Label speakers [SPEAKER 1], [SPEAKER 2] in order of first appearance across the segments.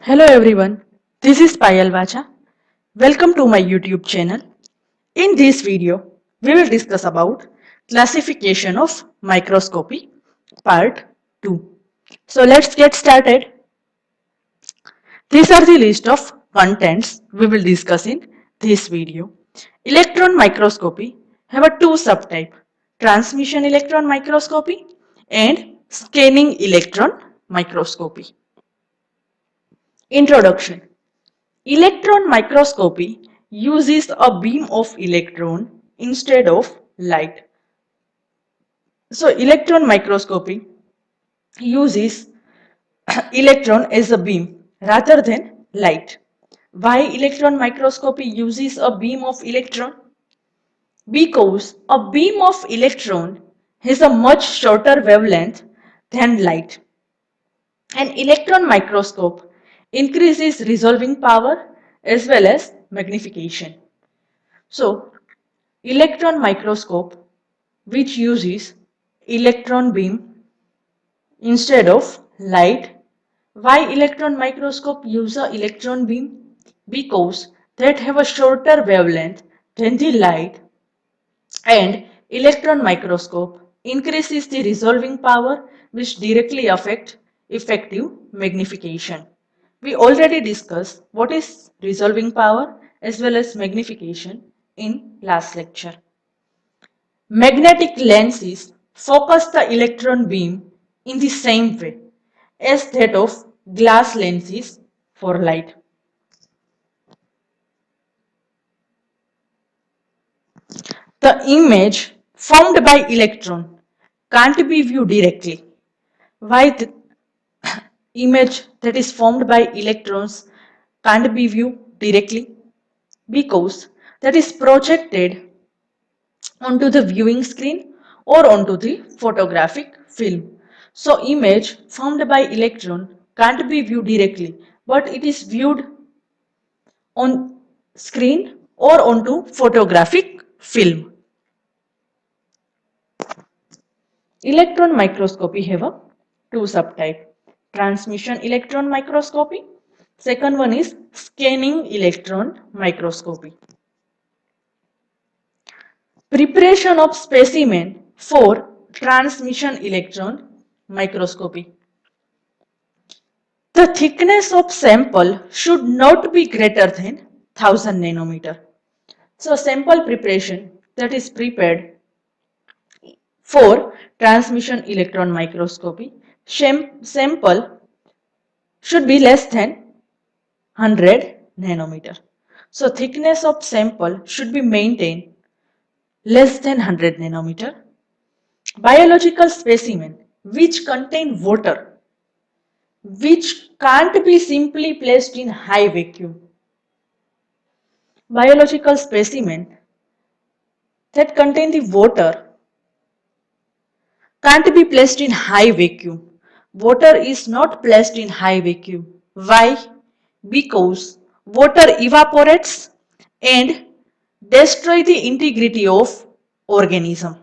[SPEAKER 1] Hello everyone, this is Payal Vacha. Welcome to my YouTube channel. In this video, we will discuss about classification of microscopy part 2. So let's get started. These are the list of contents we will discuss in this video. Electron microscopy have a two subtype, transmission electron microscopy and scanning electron microscopy. Introduction. Electron microscopy uses a beam of electron instead of light. So electron microscopy uses electron as a beam rather than light. Why electron microscopy uses a beam of electron? Because a beam of electron has a much shorter wavelength than light. An electron microscope increases resolving power as well as magnification. So, electron microscope, which uses electron beam instead of light. Why electron microscope use a electron beam? Because that have a shorter wavelength than the light, and electron microscope increases the resolving power, which directly affect effective magnification. We already discussed what is resolving power as well as magnification in last lecture. Magnetic lenses focus the electron beam in the same way as that of glass lenses for light. The image formed by electron can't be viewed directly. Why the image that is formed by electrons can't be viewed directly? Because that is projected onto the viewing screen or onto the photographic film. So image formed by electron can't be viewed directly, but it is viewed on screen or onto photographic film. Electron microscopy have a two subtype. Transmission electron microscopy. Second one is scanning electron microscopy. Preparation of specimen for transmission electron microscopy. The thickness of sample should not be greater than 1000 nanometer. So sample preparation that is prepared for transmission electron microscopy, sample should be less than 100 nanometer. So thickness of sample should be maintained less than 100 nanometer. Biological specimen which contain water, which can't be simply placed in high vacuum. Biological specimen that contain the water can't be placed in high vacuum. Water is not placed in high vacuum. Why? Because water evaporates and destroy the integrity of organism.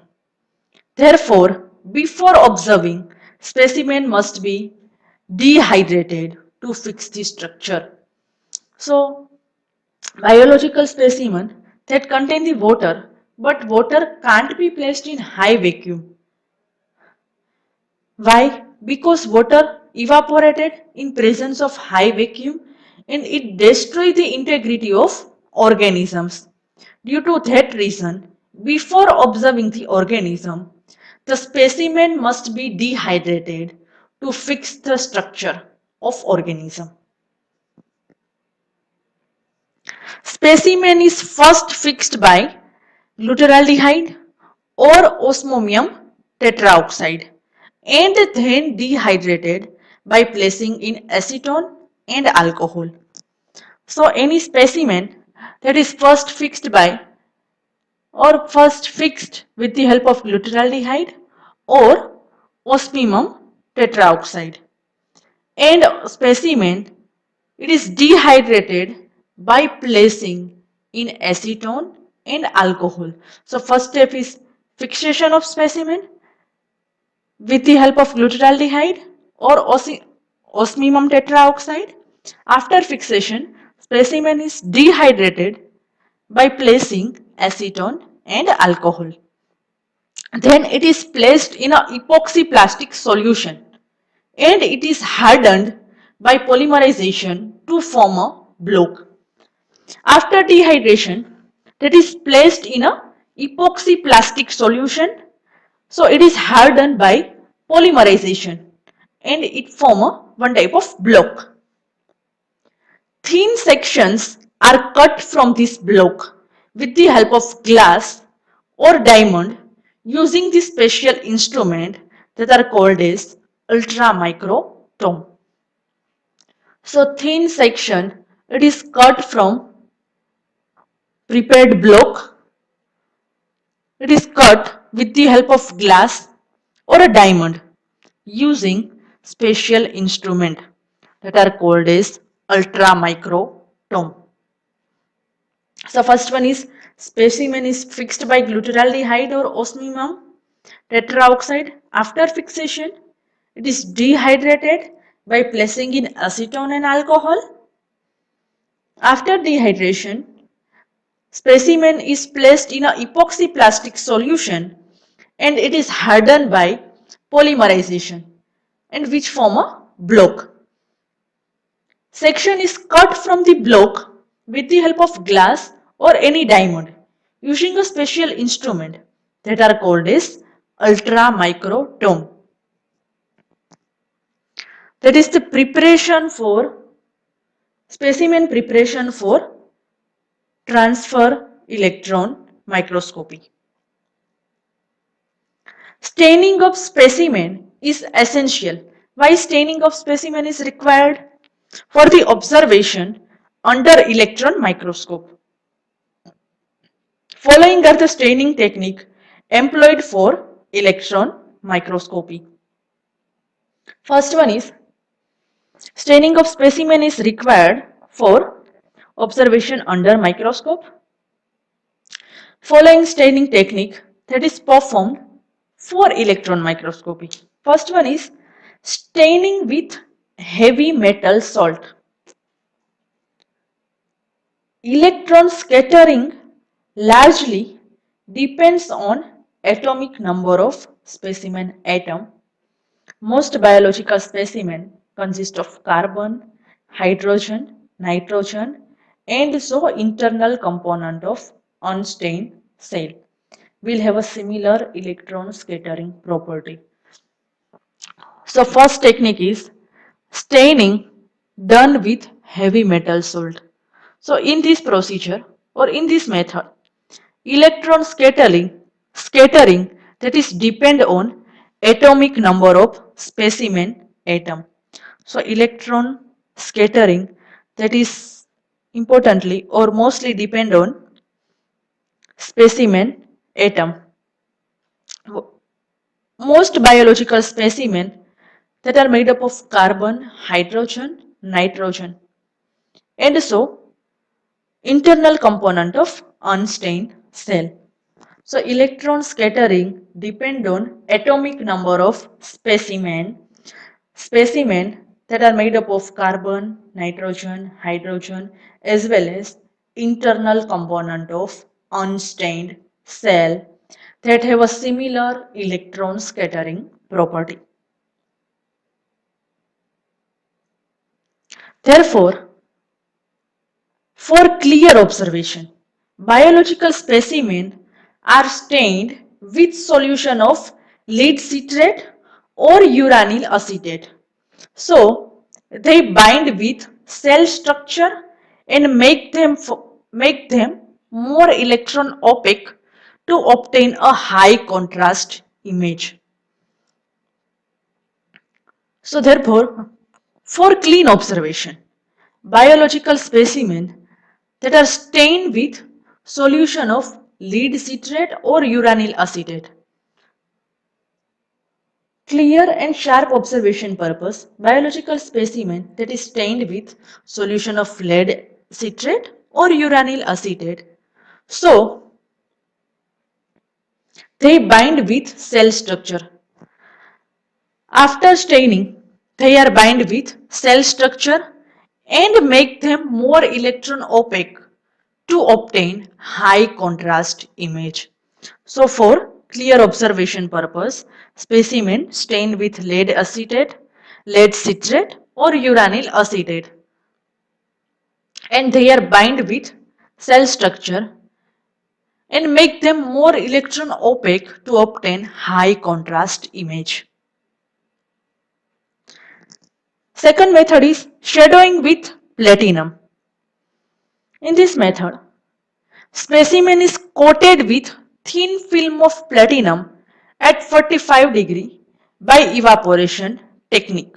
[SPEAKER 1] Therefore, before observing, specimen must be dehydrated to fix the structure. So, biological specimen that contain the water, but water can't be placed in high vacuum. Why? Because water evaporated in presence of high vacuum and it destroys the integrity of organisms. Due to that reason, before observing the organism, the specimen must be dehydrated to fix the structure of organism. Specimen is first fixed by glutaraldehyde or osmomium tetraoxide and then dehydrated by placing in acetone and alcohol. So any specimen that is first fixed by or first fixed with the help of glutaraldehyde or osmium tetraoxide, and specimen it is dehydrated by placing in acetone and alcohol. So first step is fixation of specimen with the help of glutaraldehyde or osmium tetraoxide, After fixation, specimen is dehydrated by placing acetone and alcohol. Then it is placed in a epoxy plastic solution and it is hardened by polymerization to form a block. After dehydration, that is placed in a epoxy plastic solution. So it is hardened by polymerization and it form a one type of block. Thin sections are cut from this block with the help of glass or diamond using the special instrument that are called as ultramicrotome. So thin section, it is cut from prepared block. It is cut with the help of glass or a diamond using special instrument that are called as ultramicrotome. So first one is specimen is fixed by glutaraldehyde or osmium tetraoxide. After fixation, it is dehydrated by placing in acetone and alcohol. After dehydration, specimen is placed in a epoxy plastic solution and it is hardened by polymerization and which form a block. Section is cut from the block with the help of glass or any diamond using a special instrument that are called as ultramicrotome. That is the preparation for specimen preparation for transfer electron microscopy. Staining of specimen is essential. Why staining of specimen is required? For the observation under electron microscope. Following are the staining technique employed for electron microscopy. First one is staining of specimen is required for observation under microscope. Following staining technique that is performed for electron microscopy. First one is staining with heavy metal salt. Electron scattering largely depends on atomic number of specimen atom. Most biological specimen consist of carbon, hydrogen, nitrogen and so internal component of unstained cell will have a similar electron scattering property. So first technique is staining done with heavy metal salt. So in this procedure or in this method, electron scattering that is depend on atomic number of specimen atom. So electron scattering that is importantly or mostly depend on specimen atom. Most biological specimen that are made up of carbon, hydrogen, nitrogen and so internal component of unstained cell. So electron scattering depend on atomic number of specimen that are made up of carbon, nitrogen, hydrogen as well as internal component of unstained cell that have a similar electron scattering property. Therefore, for clear observation, biological specimens are stained with solution of lead citrate or uranyl acetate. So, they bind with cell structure and make them more electron opaque to obtain a high contrast image. So therefore, for clean observation, biological specimens that are stained with solution of lead citrate or uranyl acetate. Clear and sharp observation purpose, biological specimen that is stained with solution of lead citrate or uranyl acetate. So, they bind with cell structure. After staining, they are bind with cell structure and make them more electron opaque to obtain high contrast image. So for clear observation purpose, specimen stained with lead acetate, lead citrate or uranyl acetate, and they are bind with cell structure and make them more electron opaque to obtain high contrast image. Second method is shadowing with platinum. In this method, specimen is coated with thin film of platinum at 45 degree by evaporation technique.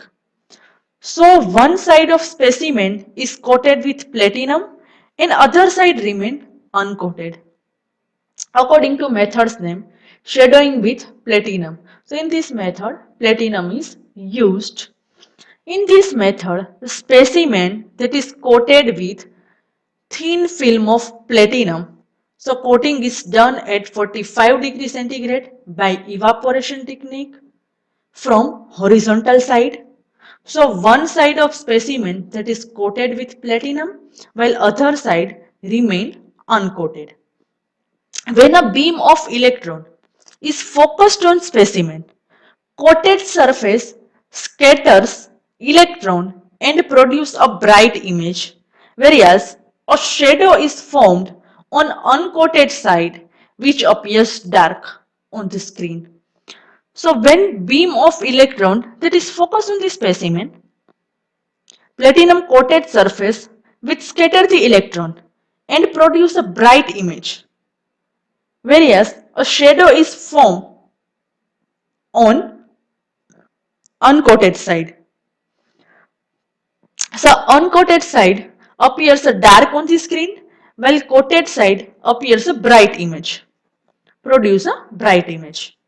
[SPEAKER 1] So one side of specimen is coated with platinum and other side remain uncoated. According to method's name, shadowing with platinum. So in this method, platinum is used. In this method, the specimen that is coated with thin film of platinum. So coating is done at 45 degrees centigrade by evaporation technique from horizontal side. So one side of specimen that is coated with platinum while other side remain uncoated. When a beam of electron is focused on specimen, coated surface scatters electron and produce a bright image, whereas a shadow is formed on uncoated side which appears dark on the screen. So when beam of electron that is focused on the specimen, platinum coated surface which scatter the electron and produce a bright image, whereas a shadow is formed on uncoated side. So uncoated side appears dark on the screen while coated side appears a bright image, produce a bright image.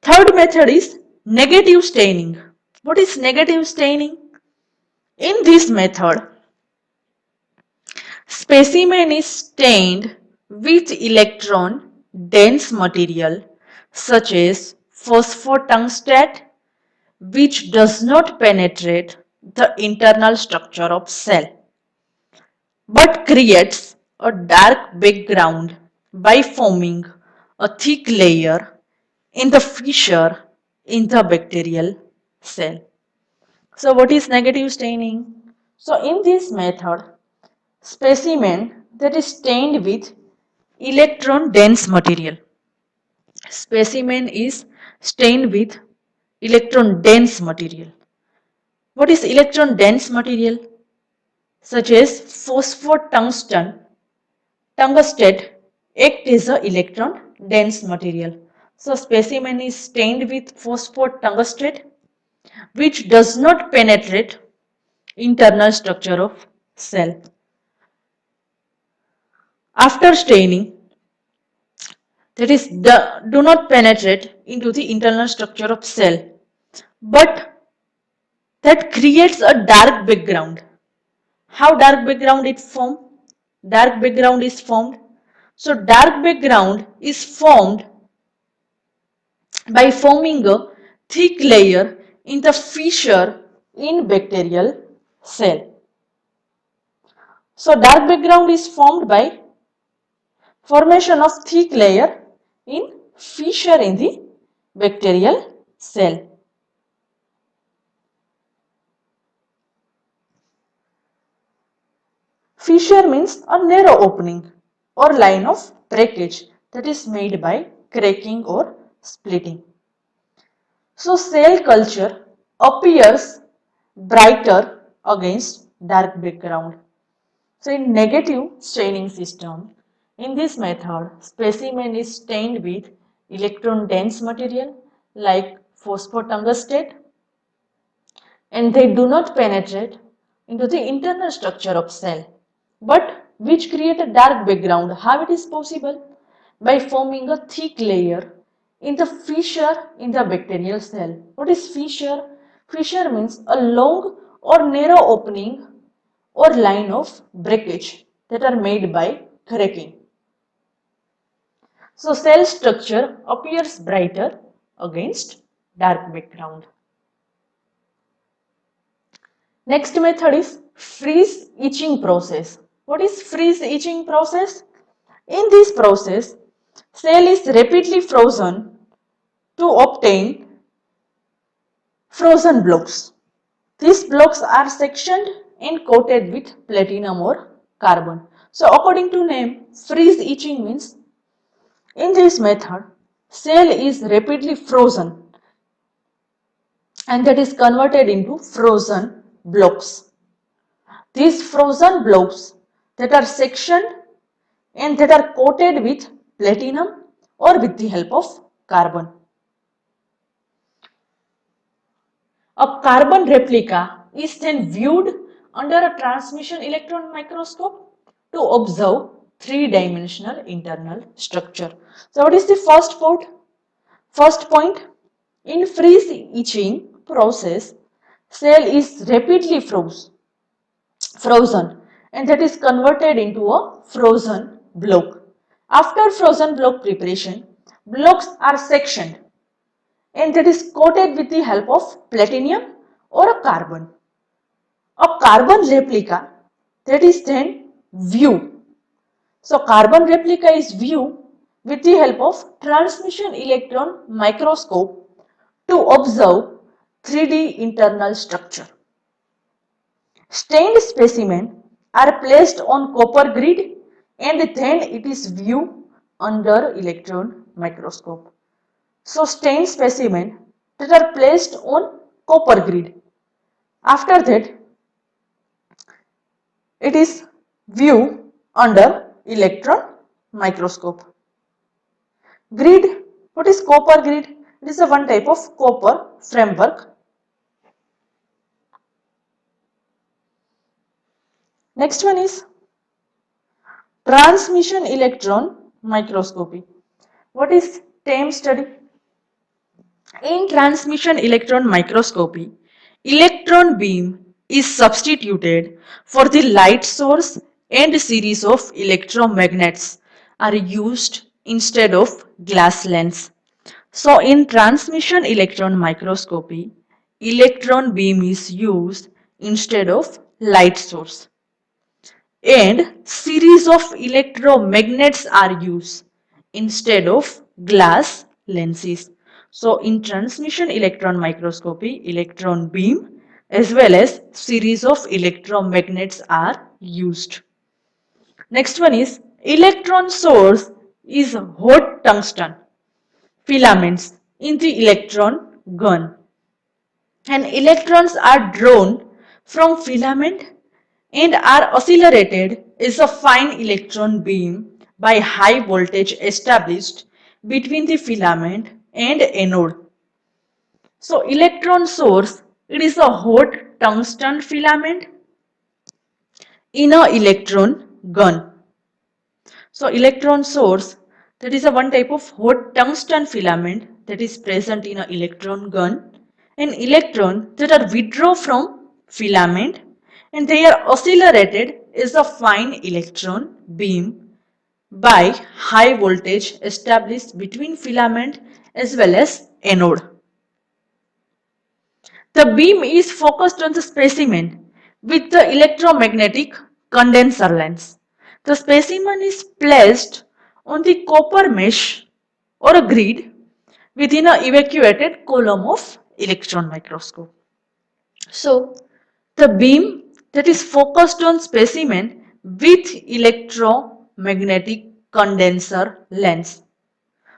[SPEAKER 1] Third method is negative staining. What is negative staining? In this method, specimen is stained with electron dense material such as phosphotungstate, which does not penetrate the internal structure of cell but creates a dark background by forming a thick layer in the fissure in the bacterial cell. So what is negative staining? So in this method, specimen that is stained with electron dense material. Specimen is stained with electron dense material. What is electron dense material? Such as phosphotungsten, tungstate act as a electron dense material. So specimen is stained with phosphotungstate which does not penetrate internal structure of cell. After staining, that is do not penetrate into the internal structure of cell, but that creates a dark background. How dark background it formed? Dark background is formed. So dark background is formed by forming a thick layer in the fissure in bacterial cell. So dark background is formed by formation of thick layer in fissure in the bacterial cell. Fissure means a narrow opening or line of breakage that is made by cracking or splitting. So cell culture appears brighter against dark background. So in negative staining system, in this method, specimen is stained with electron dense material like phosphotungstate and they do not penetrate into the internal structure of cell but which create a dark background. How it is possible? By forming a thick layer in the fissure in the bacterial cell. What is fissure? Fissure means a long or narrow opening or line of breakage that are made by cracking. So cell structure appears brighter against dark background. Next method is freeze etching process. What is freeze etching process? In this process, cell is rapidly frozen to obtain frozen blocks. These blocks are sectioned and coated with platinum or carbon. So according to name, freeze etching means in this method, cell is rapidly frozen and that is converted into frozen blocks. These frozen blocks that are sectioned and that are coated with platinum or with the help of carbon. A carbon replica is then viewed under a transmission electron microscope to observe three-dimensional internal structure. So what is the first point? First point, in freeze etching process, cell is rapidly frozen and that is converted into a frozen block. After frozen block preparation, blocks are sectioned and that is coated with the help of platinum or a carbon. A carbon replica that is then viewed. So carbon replica is viewed with the help of transmission electron microscope to observe 3D internal structure. Stained specimen are placed on copper grid and then it is viewed under electron microscope. So stained specimen that are placed on copper grid. After that, it is viewed under electron microscope. Grid, what is copper grid? It is a one type of copper framework. Next one is transmission electron microscopy. What is TAME study? In transmission electron microscopy, electron beam is substituted for the light source and a series of electromagnets are used instead of glass lens. So in transmission electron microscopy, electron beam is used instead of light source and series of electromagnets are used instead of glass lenses. So in transmission electron microscopy, electron beam as well as series of electromagnets are used. Next one is electron source is hot tungsten filaments in the electron gun and electrons are drawn from filament and are accelerated is a fine electron beam by high voltage established between the filament and anode. So electron source, it is a hot tungsten filament in a electron gun. So electron source, that is a one type of hot tungsten filament that is present in an electron gun, and electron that are withdrawn from filament and they are accelerated is a fine electron beam by high voltage established between filament as well as anode. The beam is focused on the specimen with the electromagnetic condenser lens. The specimen is placed on the copper mesh or a grid within an evacuated column of electron microscope. So, the beam that is focused on specimen with electromagnetic condenser lens.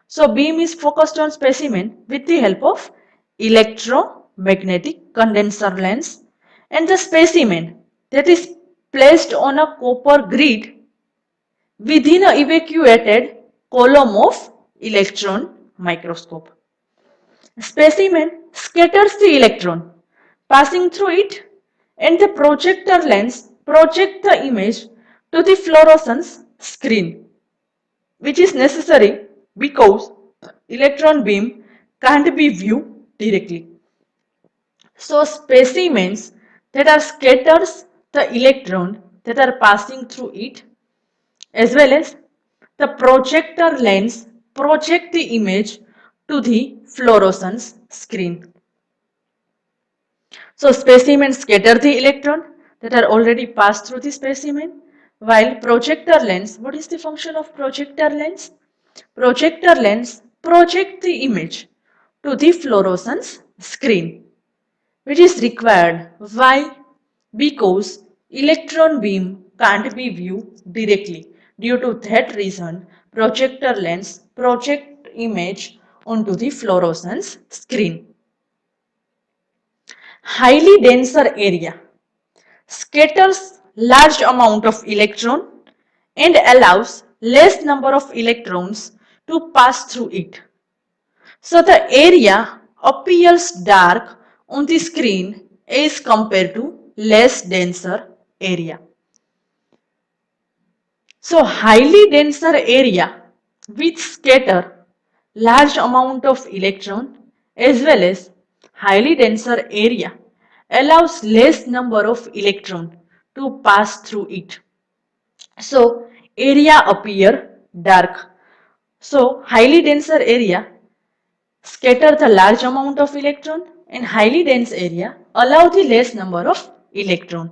[SPEAKER 1] So beam is focused on specimen with the help of electromagnetic condenser lens and the specimen that is placed on a copper grid within a evacuated column of electron microscope. Specimen scatters the electron passing through it and the projector lens projects the image to the fluorescence screen, which is necessary because electron beam can't be viewed directly. So specimens that are scatters the electron that are passing through it as well as the projector lens project the image to the fluorescence screen. So specimen scatter the electron that are already passed through the specimen, while projector lens, what is the function of projector lens? Projector lens project the image to the fluorescence screen, which is required. Why? Because electron beam can't be viewed directly. Due to that reason, projector lens project image onto the fluorescence screen. Highly denser area scatters large amount of electron and allows less number of electrons to pass through it. So the area appears dark on the screen as compared to less denser area. So highly denser area which scatter large amount of electron as well as highly denser area allows less number of electron to pass through it. So area appear dark. So highly denser area scatter the large amount of electron and highly dense area allow the less number of electron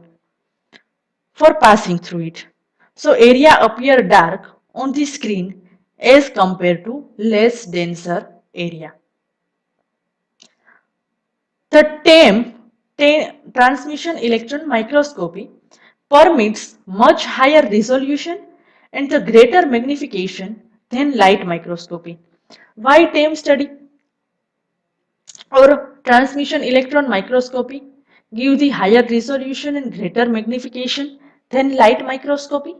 [SPEAKER 1] for passing through it. So area appear dark on the screen as compared to less denser area. The transmission electron microscopy permits much higher resolution and the greater magnification than light microscopy. Why TAME study or transmission electron microscopy give the higher resolution and greater magnification than light microscopy?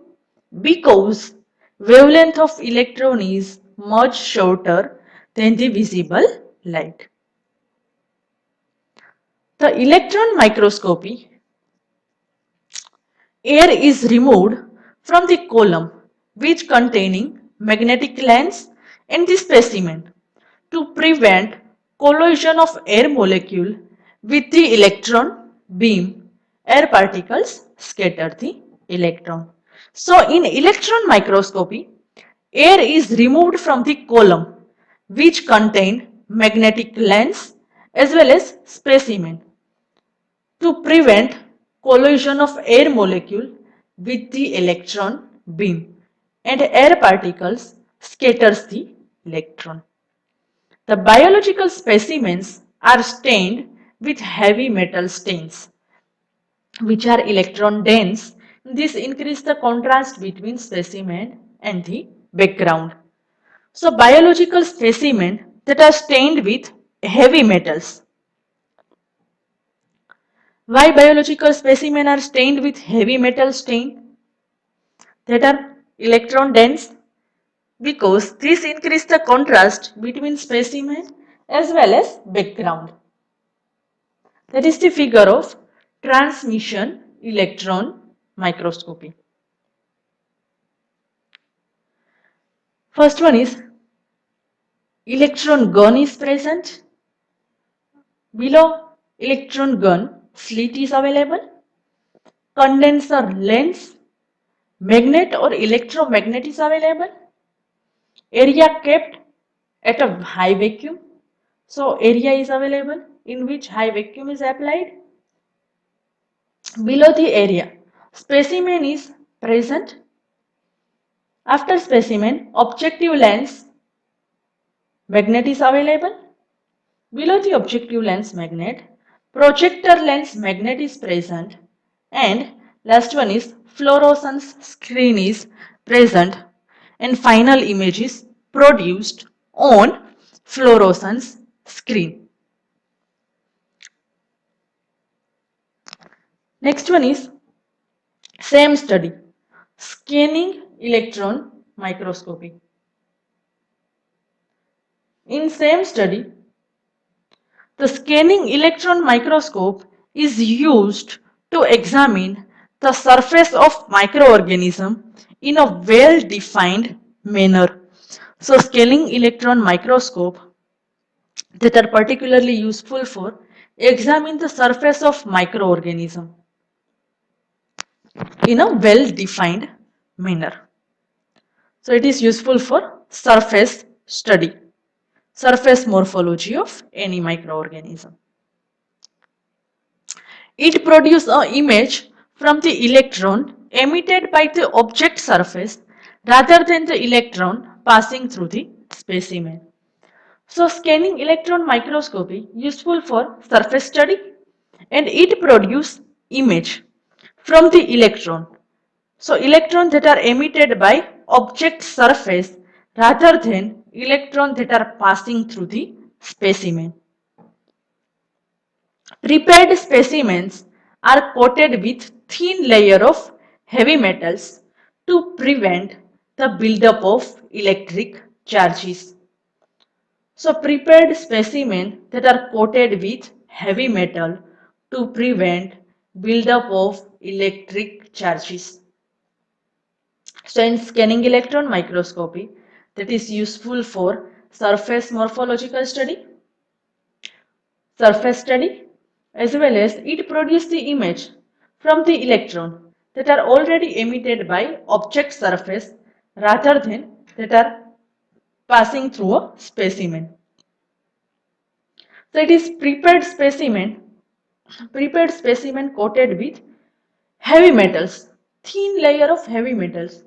[SPEAKER 1] Because wavelength of electron is much shorter than the visible light. The electron microscopy, air is removed from the column which containing magnetic lens and the specimen to prevent collision of air molecule with the electron beam. Air particles scatter the electron. So in electron microscopy, air is removed from the column which contain magnetic lens as well as specimen to prevent collision of air molecule with the electron beam, and air particles scatters the electron. The biological specimens are stained with heavy metal stains which are electron dense. This increases the contrast between specimen and the background. So biological specimens that are stained with heavy metals. Why biological specimens are stained with heavy metal stain that are electron dense? Because this increases the contrast between specimen as well as background. That is the figure of transmission electron microscopy. First one is electron gun is present. Below electron gun, slit is available. Condenser lens, magnet or electromagnet is available. Area kept at a high vacuum. So area is available in which high vacuum is applied. Below the area, specimen is present. After specimen, objective lens magnet is available. Below the objective lens magnet, projector lens magnet is present, and last one is fluorescence screen is present, and final image is produced on fluorescence screen. Next one is same study, scanning electron microscopy. In same study, the scanning electron microscope is used to examine the surface of microorganism in a well-defined manner. So scanning electron microscope that are particularly useful for examine the surface of microorganism in a well-defined manner. So it is useful for surface study, surface morphology of any microorganism. It produces an image from the electron emitted by the object surface rather than the electron passing through the specimen. So scanning electron microscopy useful for surface study, and it produces image from the electron. So electrons that are emitted by object surface rather than electrons that are passing through the specimen. Prepared specimens are coated with thin layer of heavy metals to prevent the buildup of electric charges. So prepared specimens that are coated with heavy metal to prevent buildup of electric charges. So in scanning electron microscopy, that is useful for surface study, as well as it produces the image from the electron that are already emitted by object surface rather than that are passing through a specimen. So it is prepared specimen coated with heavy metals, thin layer of heavy metals.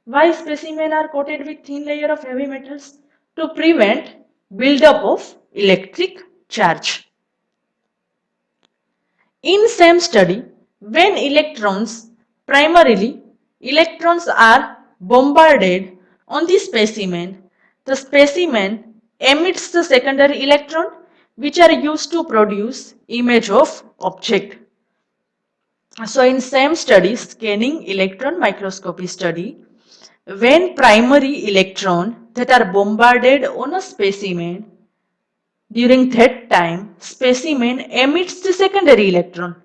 [SPEAKER 1] Why specimen are coated with thin layer of heavy metals? To prevent buildup of electric charge. In same study, when primarily electrons are bombarded on the specimen emits the secondary electron which are used to produce image of object. So in same study, scanning electron microscopy study, when primary electron that are bombarded on a specimen, during that time specimen emits the secondary electron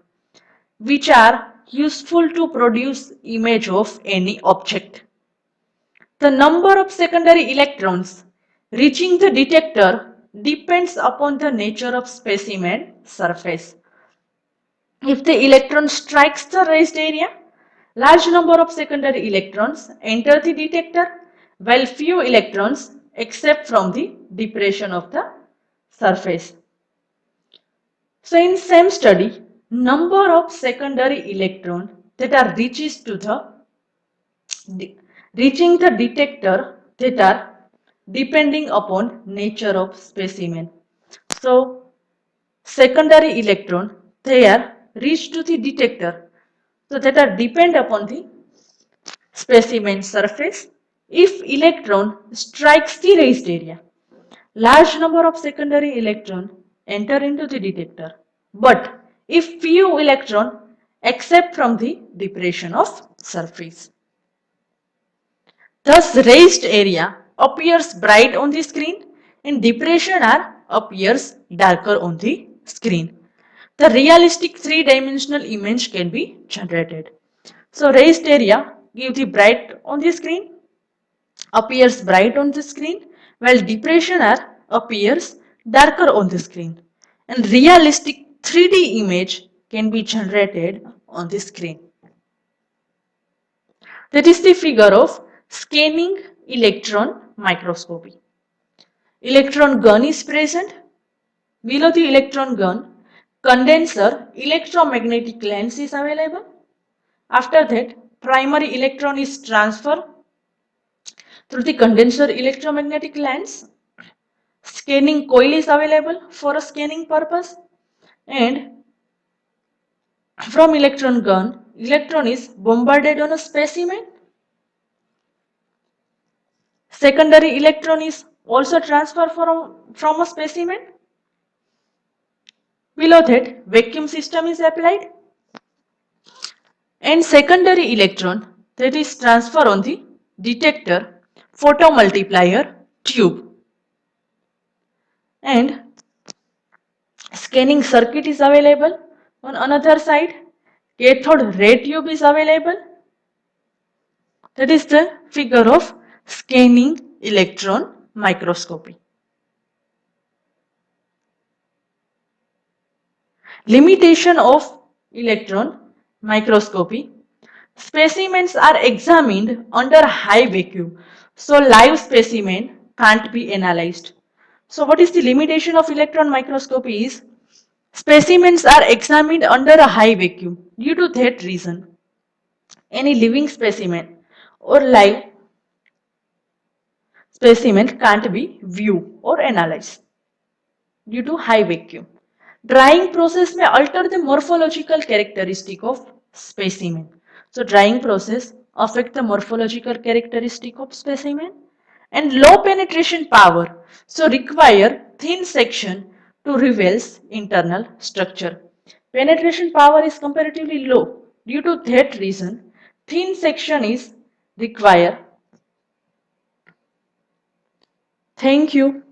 [SPEAKER 1] which are useful to produce image of any object. The number of secondary electrons reaching the detector depends upon the nature of specimen surface. If the electron strikes the raised area, large number of secondary electrons enter the detector while few electrons except from the depression of the surface. So in same study, number of secondary electron that are reaching the detector that are depending upon nature of specimen. So secondary electron they are reached to the detector, so that are depend upon the specimen surface. If electron strikes the raised area, large number of secondary electron enter into the detector, but if few electron except from the depression of surface. Thus raised area appears bright on the screen and depression appears darker on the screen. The realistic three-dimensional image can be generated. So raised area give the bright on the screen, appears bright on the screen, while depression appears darker on the screen. And realistic 3D image can be generated on the screen. That is the figure of scanning electron microscopy. Electron gun is present. Below the electron gun, condenser electromagnetic lens is available. After that, primary electron is transferred through the condenser electromagnetic lens. Scanning coil is available for a scanning purpose, and from electron gun, electron is bombarded on a specimen. Secondary electron is also transferred from a specimen. Below that, vacuum system is applied, and secondary electron that is transferred on the detector photomultiplier tube, and scanning circuit is available. On another side, cathode ray tube is available. That is the figure of scanning electron microscopy. Limitation of electron microscopy. Specimens are examined under high vacuum, so live specimen can't be analyzed. So what is the limitation of electron microscopy is Specimens are examined under a high vacuum. Due to that reason, any living specimen or live specimen can't be viewed or analyzed due to high vacuum. Drying process may alter the morphological characteristic of specimen. So drying process affect the morphological characteristic of specimen, and low penetration power so require thin section to reveals internal structure. Penetration power is comparatively low. Due to that reason, thin section is required. Thank you.